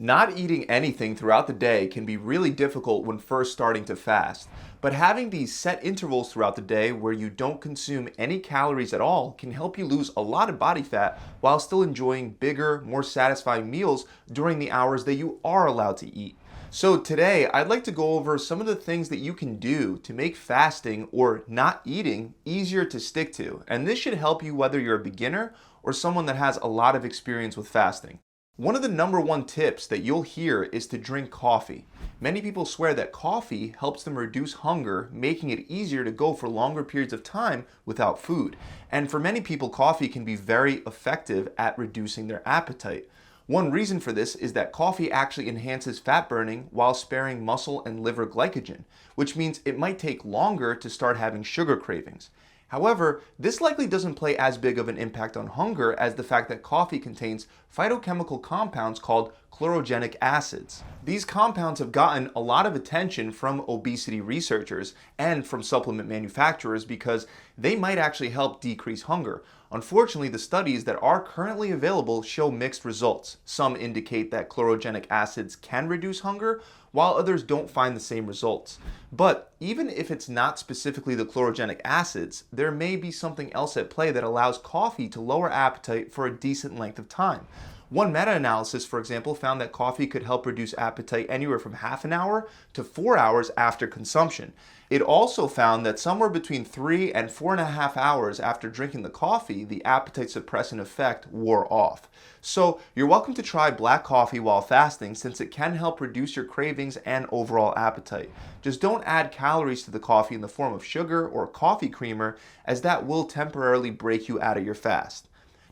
Not eating anything throughout the day can be really difficult when first starting to fast, but having these set intervals throughout the day where you don't consume any calories at all can help you lose a lot of body fat while still enjoying bigger, more satisfying meals during the hours that you are allowed to eat. So today, I'd like to go over some of the things that you can do to make fasting or not eating easier to stick to, and this should help you whether you're a beginner or someone that has a lot of experience with fasting. One of the number one tips that you'll hear is to drink coffee. Many people swear that coffee helps them reduce hunger, making it easier to go for longer periods of time without food. And for many people, coffee can be very effective at reducing their appetite. One reason for this is that coffee actually enhances fat burning while sparing muscle and liver glycogen, which means it might take longer to start having sugar cravings. However, this likely doesn't play as big of an impact on hunger as the fact that coffee contains phytochemical compounds called chlorogenic acids. These compounds have gotten a lot of attention from obesity researchers and from supplement manufacturers because they might actually help decrease hunger. Unfortunately, the studies that are currently available show mixed results. Some indicate that chlorogenic acids can reduce hunger, while others don't find the same results. But even if it's not specifically the chlorogenic acids, there may be something else at play that allows coffee to lower appetite for a decent length of time. One meta-analysis, for example, found that coffee could help reduce appetite anywhere from half an hour to 4 hours after consumption. It also found that somewhere between 3 and 4.5 hours after drinking the coffee, the appetite suppressant effect wore off. So you're welcome to try black coffee while fasting since it can help reduce your cravings and overall appetite. Just don't add calories to the coffee in the form of sugar or coffee creamer, as that will temporarily break you out of your fast.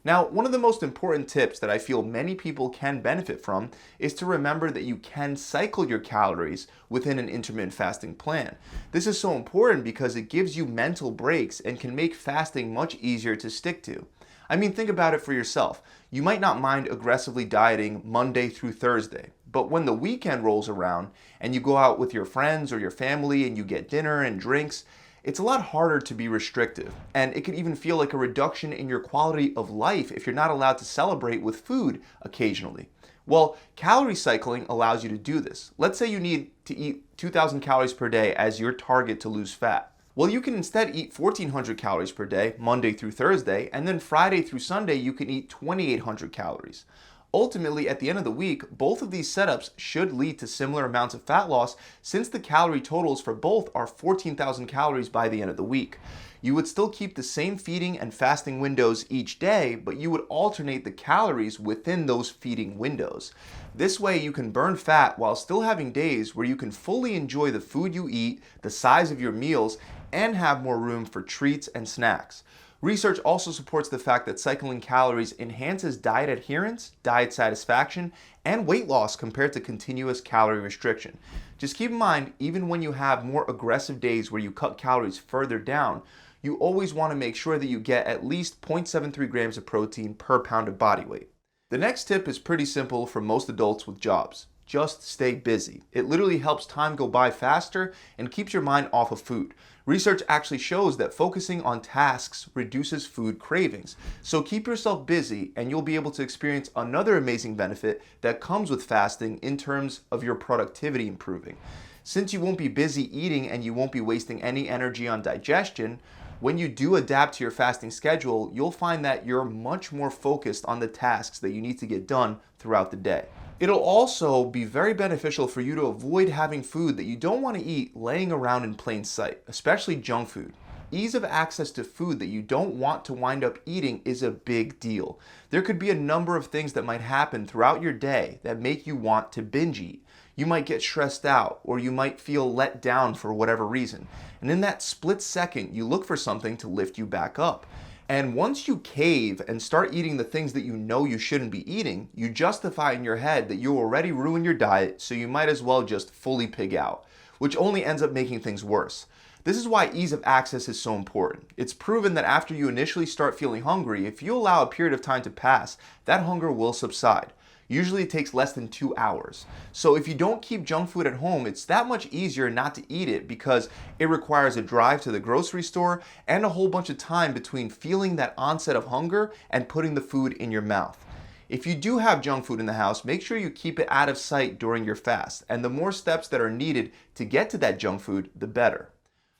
Now, one of the most important tips that I feel many people can benefit from is to remember that you can cycle your calories within an intermittent fasting plan. This is so important because it gives you mental breaks and can make fasting much easier to stick to. I mean, think about it for yourself. You might not mind aggressively dieting Monday through Thursday, but when the weekend rolls around and you go out with your friends or your family and you get dinner and drinks, it's a lot harder to be restrictive, and it can even feel like a reduction in your quality of life if you're not allowed to celebrate with food occasionally. Well, calorie cycling allows you to do this. Let's say you need to eat 2,000 calories per day as your target to lose fat. Well, you can instead eat 1,400 calories per day, Monday through Thursday, and then Friday through Sunday you can eat 2,800 calories. Ultimately, at the end of the week, both of these setups should lead to similar amounts of fat loss since the calorie totals for both are 14,000 calories by the end of the week. You would still keep the same feeding and fasting windows each day, but you would alternate the calories within those feeding windows. This way you can burn fat while still having days where you can fully enjoy the food you eat, the size of your meals, and have more room for treats and snacks. Research also supports the fact that cycling calories enhances diet adherence, diet satisfaction, and weight loss compared to continuous calorie restriction. Just keep in mind, even when you have more aggressive days where you cut calories further down, you always want to make sure that you get at least 0.73 grams of protein per pound of body weight. The next tip is pretty simple for most adults with jobs. Just stay busy. It literally helps time go by faster and keeps your mind off of food. Research actually shows that focusing on tasks reduces food cravings. So keep yourself busy and you'll be able to experience another amazing benefit that comes with fasting in terms of your productivity improving. Since you won't be busy eating and you won't be wasting any energy on digestion, when you do adapt to your fasting schedule, you'll find that you're much more focused on the tasks that you need to get done throughout the day. It'll also be very beneficial for you to avoid having food that you don't want to eat laying around in plain sight, especially junk food. Ease of access to food that you don't want to wind up eating is a big deal. There could be a number of things that might happen throughout your day that make you want to binge eat. You might get stressed out, or you might feel let down for whatever reason. And in that split second, you look for something to lift you back up. And once you cave and start eating the things that you know you shouldn't be eating, you justify in your head that you already ruined your diet, so you might as well just fully pig out, which only ends up making things worse. This is why ease of access is so important. It's proven that after you initially start feeling hungry, if you allow a period of time to pass, that hunger will subside. Usually it takes less than 2 hours. So if you don't keep junk food at home, it's that much easier not to eat it because it requires a drive to the grocery store and a whole bunch of time between feeling that onset of hunger and putting the food in your mouth. If you do have junk food in the house, make sure you keep it out of sight during your fast, and the more steps that are needed to get to that junk food, the better.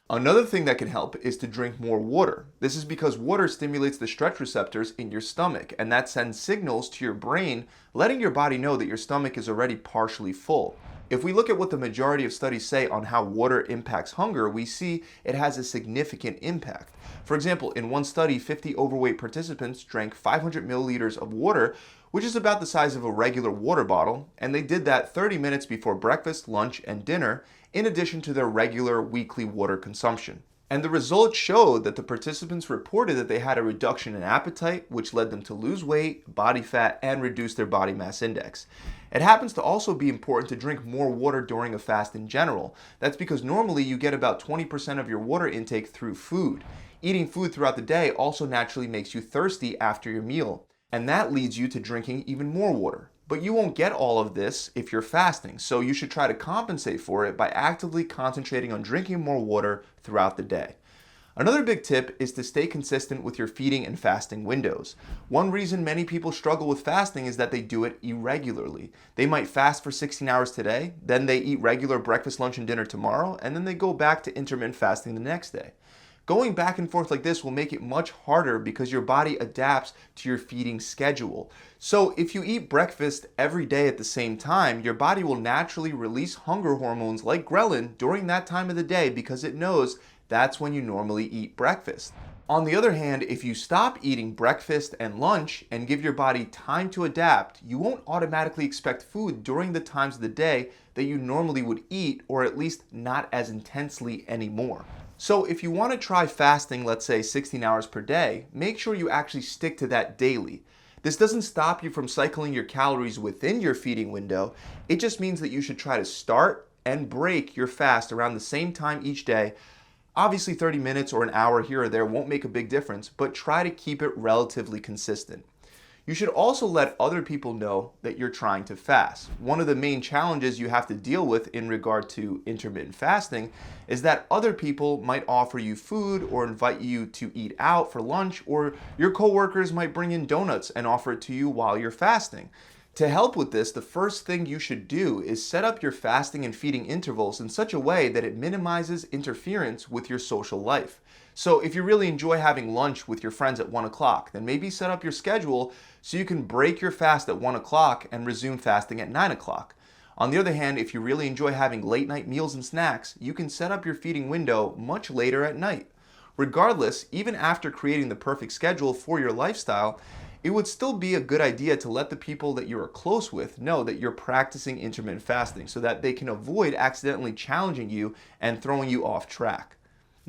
Another thing that can help is to drink more water. This is because water stimulates the stretch receptors in your stomach, and that sends signals to your brain, letting your body know that your stomach is already partially full. If we look at what the majority of studies say on how water impacts hunger, we see it has a significant impact. For example, in one study, 50 overweight participants drank 500 milliliters of water, which is about the size of a regular water bottle, and they did that 30 minutes before breakfast, lunch, and dinner, in addition to their regular weekly water consumption. And the results showed that the participants reported that they had a reduction in appetite, which led them to lose weight, body fat, and reduce their body mass index. It happens to also be important to drink more water during a fast in general. That's because normally you get about 20% of your water intake through food. Eating food throughout the day also naturally makes you thirsty after your meal, and that leads you to drinking even more water. But you won't get all of this if you're fasting, so you should try to compensate for it by actively concentrating on drinking more water throughout the day. Another big tip is to stay consistent with your feeding and fasting windows. One reason many people struggle with fasting is that they do it irregularly. They might fast for 16 hours today, then they eat regular breakfast, lunch, and dinner tomorrow, and then they go back to intermittent fasting the next day. Going back and forth like this will make it much harder because your body adapts to your feeding schedule. So if you eat breakfast every day at the same time, your body will naturally release hunger hormones like ghrelin during that time of the day because it knows that's when you normally eat breakfast. On the other hand, if you stop eating breakfast and lunch and give your body time to adapt, you won't automatically expect food during the times of the day that you normally would eat, or at least not as intensely anymore. So if you want to try fasting, let's say 16 hours per day, make sure you actually stick to that daily. This doesn't stop you from cycling your calories within your feeding window. It just means that you should try to start and break your fast around the same time each day. Obviously 30 minutes or an hour here or there won't make a big difference, but try to keep it relatively consistent. You should also let other people know that you're trying to fast. One of the main challenges you have to deal with in regard to intermittent fasting is that other people might offer you food or invite you to eat out for lunch, or your coworkers might bring in donuts and offer it to you while you're fasting. To help with this, the first thing you should do is set up your fasting and feeding intervals in such a way that it minimizes interference with your social life. So if you really enjoy having lunch with your friends at 1 o'clock, then maybe set up your schedule so you can break your fast at 1 o'clock and resume fasting at 9 o'clock. On the other hand, if you really enjoy having late night meals and snacks, you can set up your feeding window much later at night. Regardless, even after creating the perfect schedule for your lifestyle, it would still be a good idea to let the people that you are close with know that you're practicing intermittent fasting so that they can avoid accidentally challenging you and throwing you off track.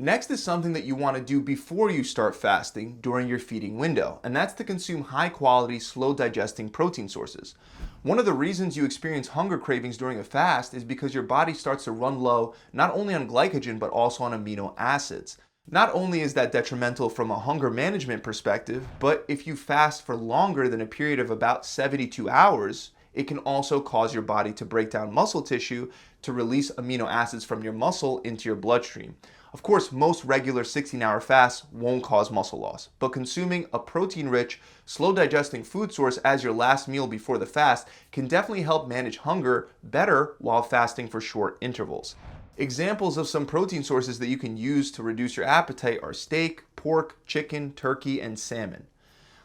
Next is something that you want to do before you start fasting during your feeding window, and that's to consume high quality, slow digesting protein sources. One of the reasons you experience hunger cravings during a fast is because your body starts to run low not only on glycogen but also on amino acids. Not only is that detrimental from a hunger management perspective, but if you fast for longer than a period of about 72 hours, it can also cause your body to break down muscle tissue to release amino acids from your muscle into your bloodstream. Of course, most regular 16-hour fasts won't cause muscle loss, but consuming a protein-rich, slow-digesting food source as your last meal before the fast can definitely help manage hunger better while fasting for short intervals. Examples of some protein sources that you can use to reduce your appetite are steak, pork, chicken, turkey, and salmon.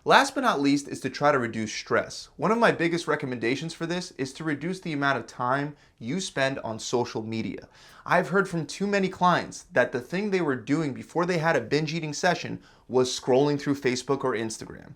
Last but not least is to try to reduce stress. One of my biggest recommendations for this is to reduce the amount of time you spend on social media. I've heard from too many clients that the thing they were doing before they had a binge eating session was scrolling through Facebook or Instagram.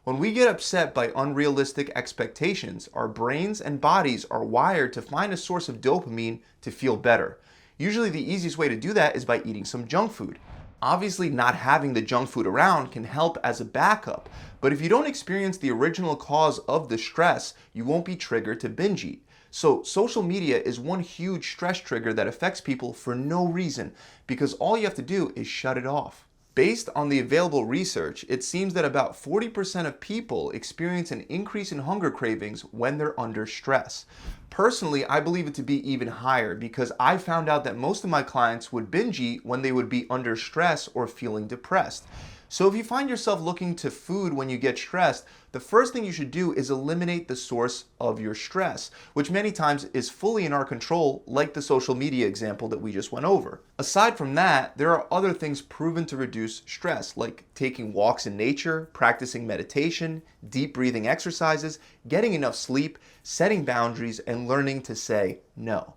When we get upset by unrealistic expectations, our brains and bodies are wired to find a source of dopamine to feel better. Usually the easiest way to do that is by eating some junk food. Obviously, not having the junk food around can help as a backup, but if you don't experience the original cause of the stress, you won't be triggered to binge eat. So social media is one huge stress trigger that affects people for no reason, because all you have to do is shut it off. Based on the available research, it seems that about 40% of people experience an increase in hunger cravings when they're under stress. Personally, I believe it to be even higher because I found out that most of my clients would binge eat when they would be under stress or feeling depressed. So if you find yourself looking to food when you get stressed, the first thing you should do is eliminate the source of your stress, which many times is fully in our control, like the social media example that we just went over. Aside from that, there are other things proven to reduce stress, like taking walks in nature, practicing meditation, deep breathing exercises, getting enough sleep, setting boundaries, and learning to say no.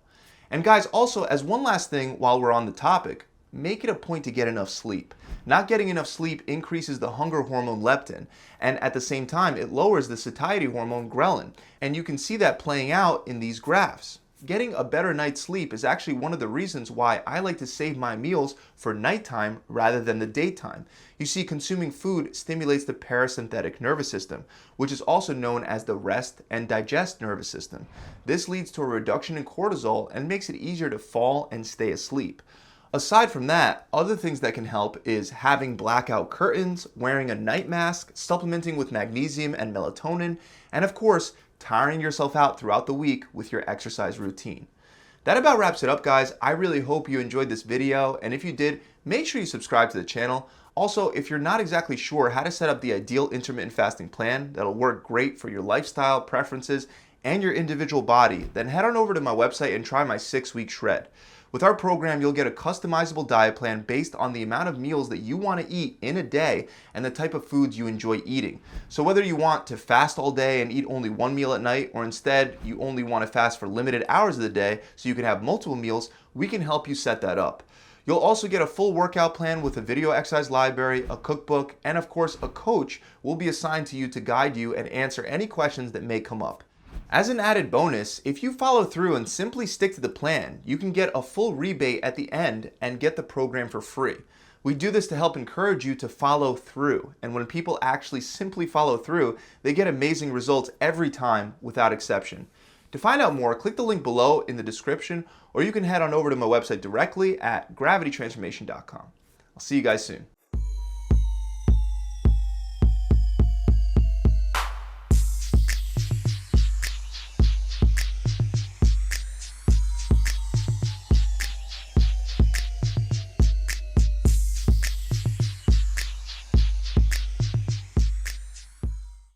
And guys, also, as one last thing while we're on the topic, make it a point to get enough sleep. Not getting enough sleep increases the hunger hormone leptin, and at the same time, it lowers the satiety hormone ghrelin. And you can see that playing out in these graphs. Getting a better night's sleep is actually one of the reasons why I like to save my meals for nighttime rather than the daytime. You see, consuming food stimulates the parasympathetic nervous system, which is also known as the rest and digest nervous system. This leads to a reduction in cortisol and makes it easier to fall and stay asleep. Aside from that, other things that can help is having blackout curtains, wearing a night mask, supplementing with magnesium and melatonin, and of course, tiring yourself out throughout the week with your exercise routine. That about wraps it up, guys. I really hope you enjoyed this video, and if you did, make sure you subscribe to the channel. Also, if you're not exactly sure how to set up the ideal intermittent fasting plan that'll work great for your lifestyle, preferences, and your individual body, then head on over to my website and try my 6-week shred. With our program, you'll get a customizable diet plan based on the amount of meals that you want to eat in a day and the type of foods you enjoy eating. So whether you want to fast all day and eat only one meal at night, or instead you only want to fast for limited hours of the day so you can have multiple meals, we can help you set that up. You'll also get a full workout plan with a video exercise library, a cookbook, and of course a coach will be assigned to you to guide you and answer any questions that may come up. As an added bonus, if you follow through and simply stick to the plan, you can get a full rebate at the end and get the program for free. We do this to help encourage you to follow through, and when people actually simply follow through, they get amazing results every time without exception. To find out more, click the link below in the description, or you can head on over to my website directly at gravitytransformation.com. I'll see you guys soon.